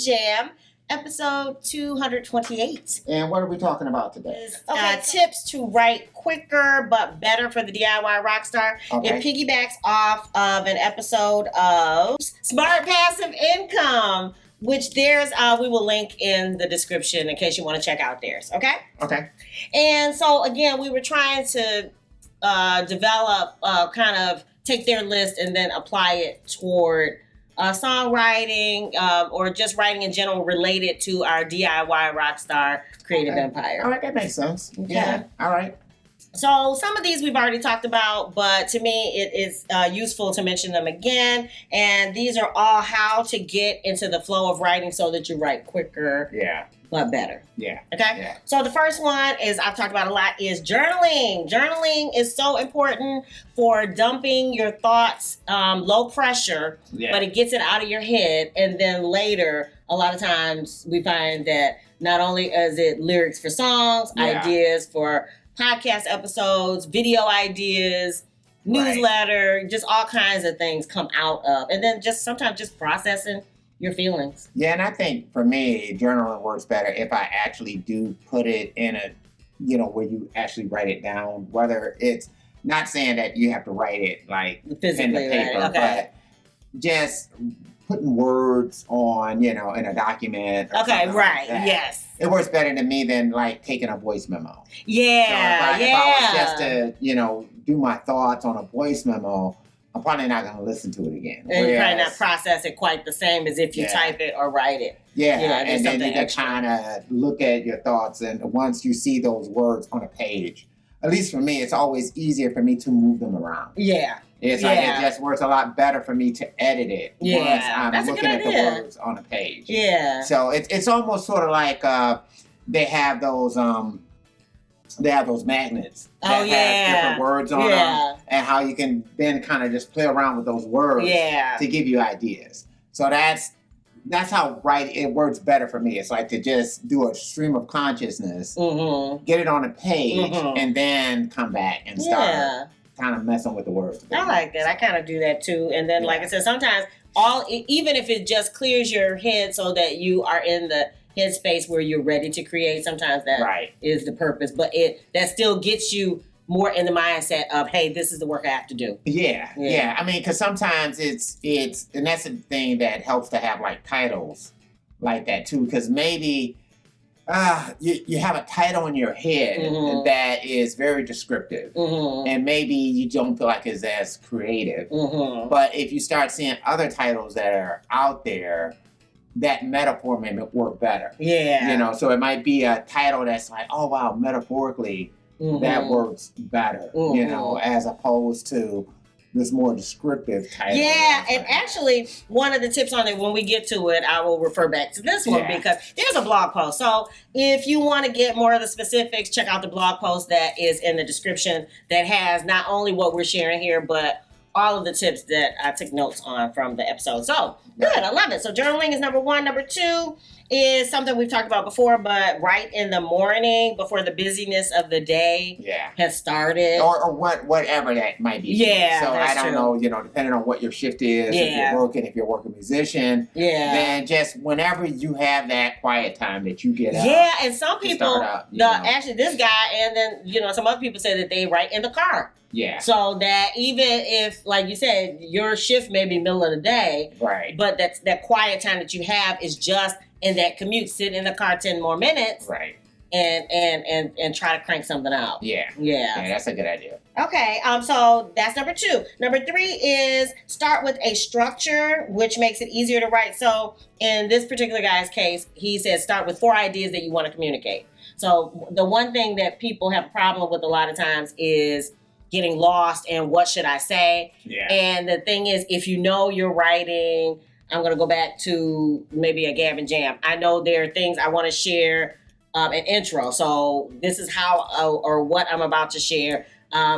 Jam, episode 228. And what are we talking about today? Tips to write quicker but better for the DIY Rockstar. Okay. It piggybacks off of an episode of Smart Passive Income, which we will link in the description in case you want to check out theirs. Okay? Okay. And so, again, we were trying to develop, take their list and then apply it toward songwriting or just writing in general related to our DIY Rockstar creative empire. All right, that makes sense. Okay. Yeah. All right. So some of these we've already talked about, but to me it is useful to mention them again. And these are all how to get into the flow of writing so that you write quicker, but better. Yeah. Okay? Yeah. So the first one is, I've talked about a lot, is journaling. Journaling is so important for dumping your thoughts, low pressure, but it gets it out of your head. And then later, a lot of times we find that not only is it lyrics for songs, ideas for podcast episodes, video ideas, newsletter, just all kinds of things come out of. And then just sometimes just processing your feelings. Yeah, and I think for me, journaling works better if I actually do put it in a, where you actually write it down, whether it's not saying that you have to write it like physically, in the paper, but just putting words on, in a document. Or like yes. It works better to me than like taking a voice memo. Yeah, so if I was just to, do my thoughts on a voice memo, I'm probably not going to listen to it again. And you probably not process it quite the same as if you type it or write it. Yeah, and then you can kind of look at your thoughts, and once you see those words on a page, at least for me, it's always easier for me to move them around. Yeah. It's like it just works a lot better for me to edit it once I'm looking at the words on a page. Yeah. So it's almost sort of like they have those magnets that have different words on them, and how you can then kind of just play around with those words to give you ideas. So that's how it works better for me. It's like to just do a stream of consciousness, get it on a page, and then come back and start kind of messing with the words. I like that. I kind of do that too. And then, like I said, sometimes even if it just clears your head so that you are in the headspace where you're ready to create, sometimes that is the purpose. But that still gets you more in the mindset of, hey, this is the work I have to do. Yeah. I mean, because sometimes it's, and that's the thing that helps to have like titles like that too. Because maybe you have a title in your head that is very descriptive, and maybe you don't feel like it's as creative. But if you start seeing other titles that are out there, that metaphor may work better. Yeah. So it might be a title that's like, oh wow, metaphorically that works better, as opposed to this more descriptive title. Yeah, and actually, one of the tips on it, when we get to it, I will refer back to this one because there's a blog post. So if you want to get more of the specifics, check out the blog post that is in the description that has not only what we're sharing here, but all of the tips that I took notes on from the episode. So, good. I love it. So, journaling is number one. Number two is something we've talked about before, but right in the morning before the busyness of the day has started. Or whatever that might be. Yeah, so that's I don't know, depending on what your shift is, if you're working musician, then just whenever you have that quiet time that you get out. Yeah, and some people, actually this guy, and then, some other people say that they write in the car. Yeah. So that even if, like you said, your shift may be middle of the day, but that quiet time that you have is just in that commute, sit in the car 10 more minutes, and try to crank something out. Yeah, that's a good idea. Okay, so that's number two. Number three is start with a structure, which makes it easier to write. So in this particular guy's case, he says start with 4 ideas that you want to communicate. So the one thing that people have a problem with a lot of times is getting lost in what should I say. And the thing is, if you're writing, I'm going to go back to maybe a Gavin Jam. I know there are things I want to share, an intro. So this is how or what I'm about to share.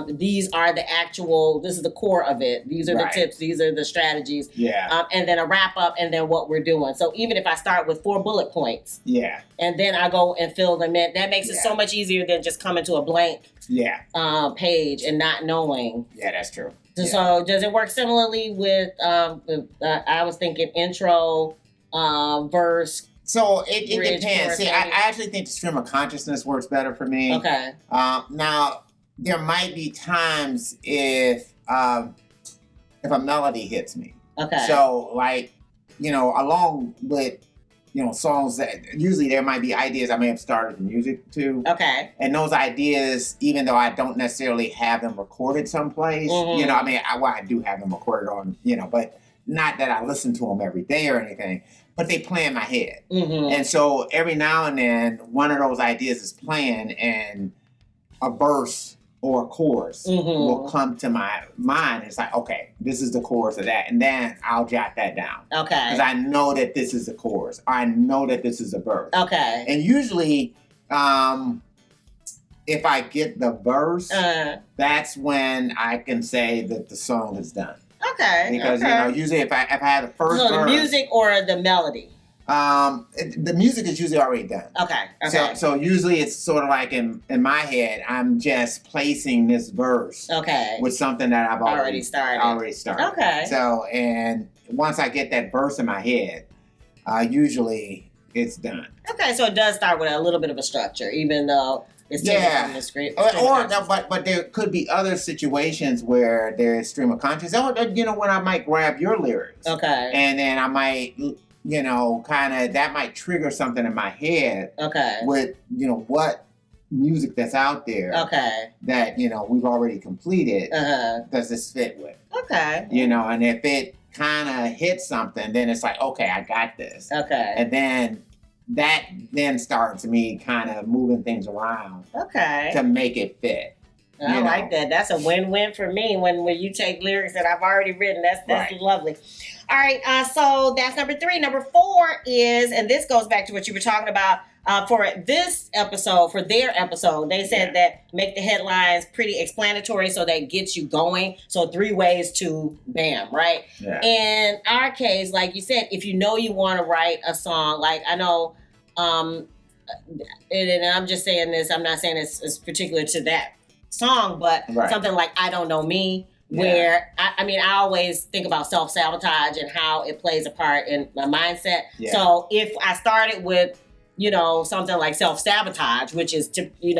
These are this is the core of it. These are the tips. These are the strategies. And then a wrap up and then what we're doing. So even if I start with 4 bullet points. And then I go and fill them in, that makes it so much easier than just coming to a blank page and not knowing. Yeah, that's true. So does it work similarly with, I was thinking intro, verse. So it Bridge, depends. chorus, See, I maybe. actually think the stream of consciousness works better for me. Okay. Now, there might be times if a melody hits me. Okay. So, like, along with, songs that usually there might be ideas I may have started the music to. Okay. And those ideas, even though I don't necessarily have them recorded someplace, I do have them recorded on, but not that I listen to them every day or anything, but they play in my head. Mm-hmm. And so every now and then, one of those ideas is playing and a verse or a chorus will come to my mind. It's like, okay, this is the chorus of that. And then I'll jot that down. Okay. Because I know that this is the chorus. I know that this is a verse. Okay. And usually, if I get the verse, that's when I can say that the song is done. Okay. Because, usually if I have the first verse. So the music or the melody? The music is usually already done. Okay. So usually it's sort of like in my head, I'm just placing this verse. Okay. With something that I've already started. Okay. So, and once I get that verse in my head, usually it's done. Okay, so it does start with a little bit of a structure, even though it's taken from the script. But there could be other situations where there's stream of consciousness. When I might grab your lyrics. Okay. And then I might, that might trigger something in my head. Okay. With, what music that's out there. Okay. That, we've already completed. Does this fit with? Okay. And if it kind of hits something, then it's like, okay, I got this. Okay. And then that starts me kind of moving things around. Okay. To make it fit. I like that. That's a win-win for me when you take lyrics that I've already written. That's right. Lovely. All right, so that's number 3. Number 4 is, and this goes back to what you were talking about, for this episode, for their episode, they said that make the headlines pretty explanatory so that gets you going. So 3 ways to bam, right? Yeah. In our case, like you said, if you know you want to write a song, like I know, and I'm just saying this, I'm not saying it's particular to that song, but something like I Don't Know Me, where I always think about self-sabotage and how it plays a part in my mindset. Yeah. So if I started with, something like self-sabotage, which is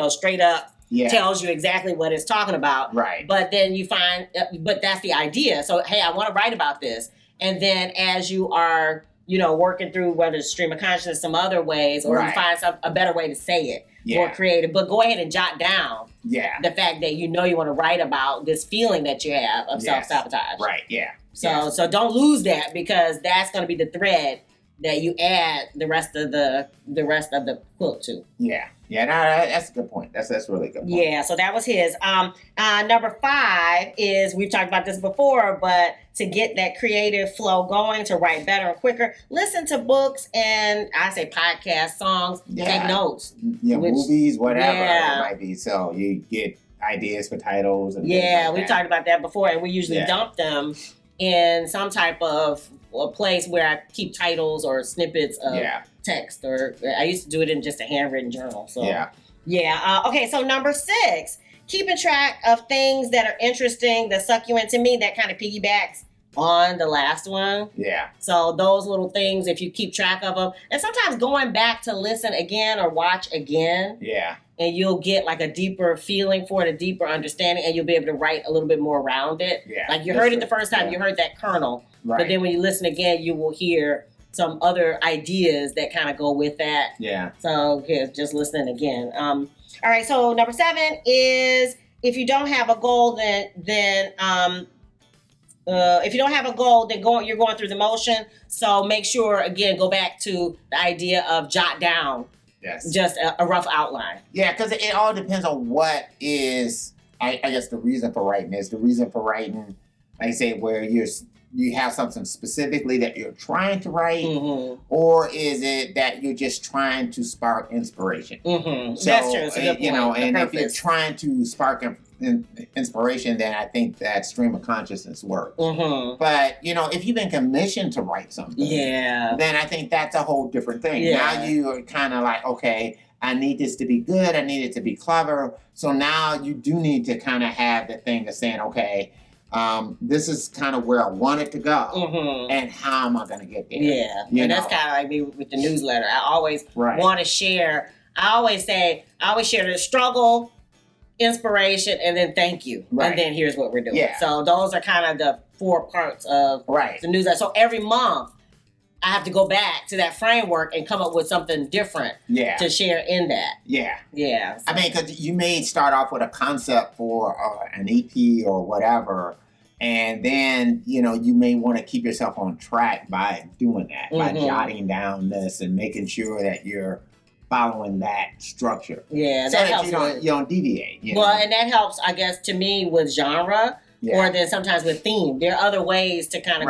straight up tells you exactly what it's talking about. Right. But then you find, but that's the idea. So, hey, I want to write about this. And then as you are, working through whether it's stream of consciousness, some other ways, or you find a better way to say it, more creative. But go ahead and jot down the fact that you want to write about this feeling that you have of self-sabotage. Right, yeah. So don't lose that, because that's going to be the thread that you add the rest of the quilt to. Yeah. Yeah, no, that's a good point. That's really good point. Yeah, so that was his. Number 5 is, we've talked about this before, but to get that creative flow going, to write better and quicker, listen to books and I say podcasts, songs, take notes. Yeah, movies, whatever it might be. So you get ideas for titles. And we talked about that before, and we usually dump them in some type of a place where I keep titles or snippets of text, or I used to do it in just a handwritten journal. So okay, so number 6, keeping track of things that are interesting, that suck you into me, that kind of piggybacks on the last one. Yeah. So those little things, if you keep track of them, and sometimes going back to listen again or watch again. Yeah. And you'll get like a deeper feeling for it, a deeper understanding, and you'll be able to write a little bit more around it. Yeah. Like you heard it the first time, you heard that kernel. Right. But then when you listen again, you will hear some other ideas that kind of go with that. Yeah. So just listening again. All right. So number 7 is, if you don't have a goal, then if you don't have a goal, then you're going through the motion. So make sure, again, go back to the idea of jot down. Yes. Just a rough outline. Yeah, because it all depends on what is, I guess, the reason for writing is. The reason for writing, like I say, where you have something specifically that you're trying to write, or is it that you're just trying to spark inspiration? So, that's true. It's a good point. And if you're trying to spark inspiration, then I think that stream of consciousness works. But, if you've been commissioned to write something, then I think that's a whole different thing. Now you are kind of like, okay, I need this to be good. I need it to be clever. So now you do need to kind of have the thing of saying, okay, This is kind of where I want it to go, and how am I going to get there? Yeah, and that's kind of like me with the newsletter. I always want to share. I always share the struggle, inspiration, and then thank you, and then here's what we're doing. Yeah. So those are kind of the 4 parts of the newsletter. So every month, I have to go back to that framework and come up with something different to share in that. Yeah. Yeah. So. I mean, because you may start off with a concept for an EP or whatever, and then, you may want to keep yourself on track by doing that, by jotting down this and making sure that you're following that structure. Yeah, so that helps you don't deviate. Well, and that helps, I guess, to me with genre. Yeah. Or then sometimes with theme, there are other ways to kind of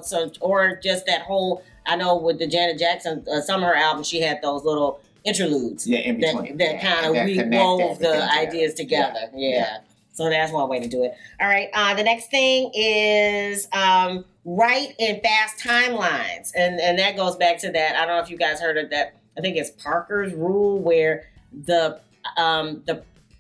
so or just that whole. I know with the Janet Jackson some of her albums, she had those little interludes in between that kind of wove the ideas together. Yeah. So that's one way to do it. All right. The next thing is write in fast timelines, and that goes back to that. I don't know if you guys heard of that. I think it's Parker's rule, where the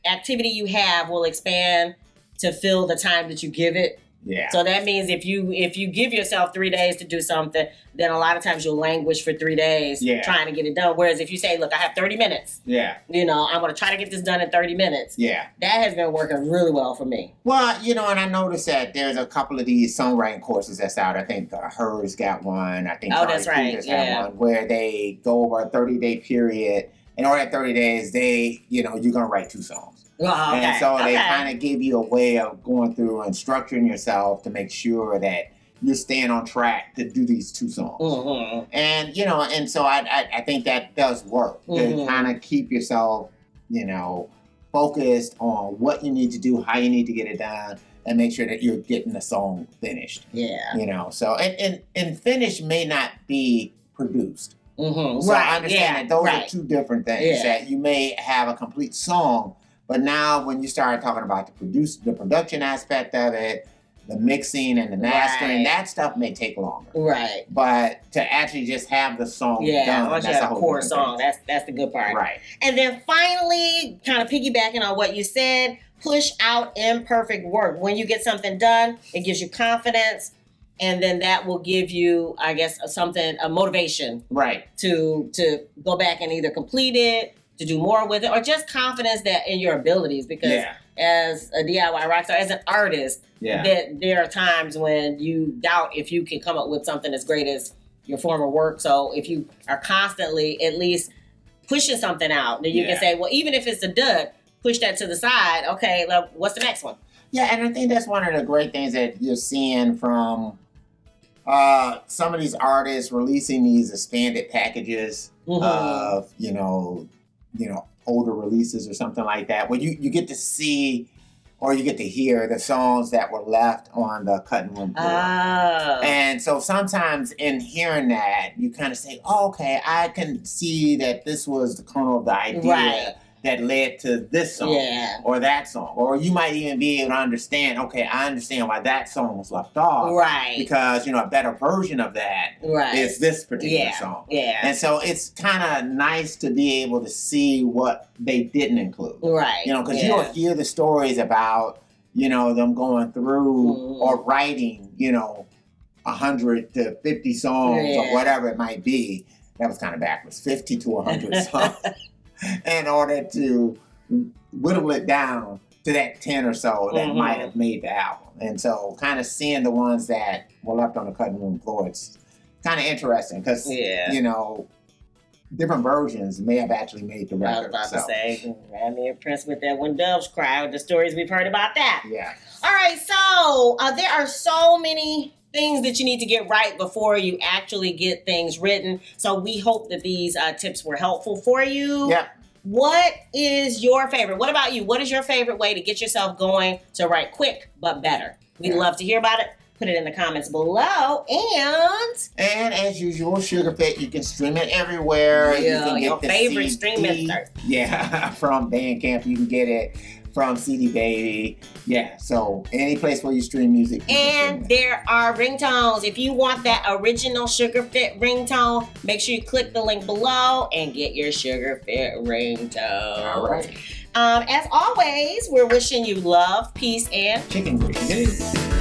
activity you have will expand to fill the time that you give it. Yeah. So that means if you give yourself 3 days to do something, then a lot of times you'll languish for 3 days trying to get it done. Whereas if you say, look, I have 30 minutes. Yeah. I'm going to try to get this done in 30 minutes. Yeah. That has been working really well for me. Well, and I noticed that there's a couple of these songwriting courses that's out. I think Hers got one. I think that's right. Got one where they go over a 30-day period. And over that 30 days, you're going to write 2 songs. Oh, okay. And so they kind of give you a way of going through and structuring yourself to make sure that you're staying on track to do these 2 songs. Mm-hmm. And, and so I think that does work to kind of keep yourself, focused on what you need to do, how you need to get it done, and make sure that you're getting the song finished. Yeah. So, and finished may not be produced. Mm-hmm. So I understand that those are 2 different things. That you may have a complete song, but now when you start talking about the production aspect of it, the mixing and the mastering, that stuff may take longer. Right. But to actually just have the song done, once you have a core song, that's the good part. Right. And then finally, kind of piggybacking on what you said, push out imperfect work. When you get something done, it gives you confidence. And then that will give you, I guess, a motivation. Right. To go back and either complete it, to do more with it, or just confidence in your abilities. Because as a DIY rockstar, as an artist, that there are times when you doubt if you can come up with something as great as your former work. So if you are constantly at least pushing something out, then you can say, well, even if it's a dud, push that to the side. Okay, what's the next one? Yeah, and I think that's one of the great things that you're seeing from some of these artists releasing these expanded packages of, older releases or something like that, where you get to see or you get to hear the songs that were left on the cutting room floor. Oh. And so sometimes in hearing that, you kind of say, oh, okay, I can see that this was the kernel of the idea that led to this song or that song. Or you might even be able to understand, okay, I understand why that song was left off. Right. Because, a better version of that is this particular song. Yeah. And so it's kind of nice to be able to see what they didn't include. Right. Because you'll hear the stories about, them going through or writing, 100 to 50 songs or whatever it might be. That was kind of backwards. 50 to 100 songs. In order to whittle it down to that 10 or so that might have made the album. And so kind of seeing the ones that were left on the cutting room floor, it's kind of interesting because, different versions may have actually made the record. I was about to say, I'm impressed with that When Doves Cry, with the stories we've heard about that. Yeah. All right, so there are so many things that you need to get right before you actually get things written. So we hope that these tips were helpful for you. Yeah. What is your favorite? What about you? What is your favorite way to get yourself going to write quick but better? We'd love to hear about it. Put it in the comments below. And as usual, SugarFit, you can stream it everywhere. Yeah, you can get your favorite streaming service. Yeah, from Bandcamp, you can get it. From CD Baby. Yeah, so any place where you stream music. And there are ringtones. If you want that original SugarFit ringtone, make sure you click the link below and get your SugarFit ringtone. All right. As always, we're wishing you love, peace, and Chicken grease.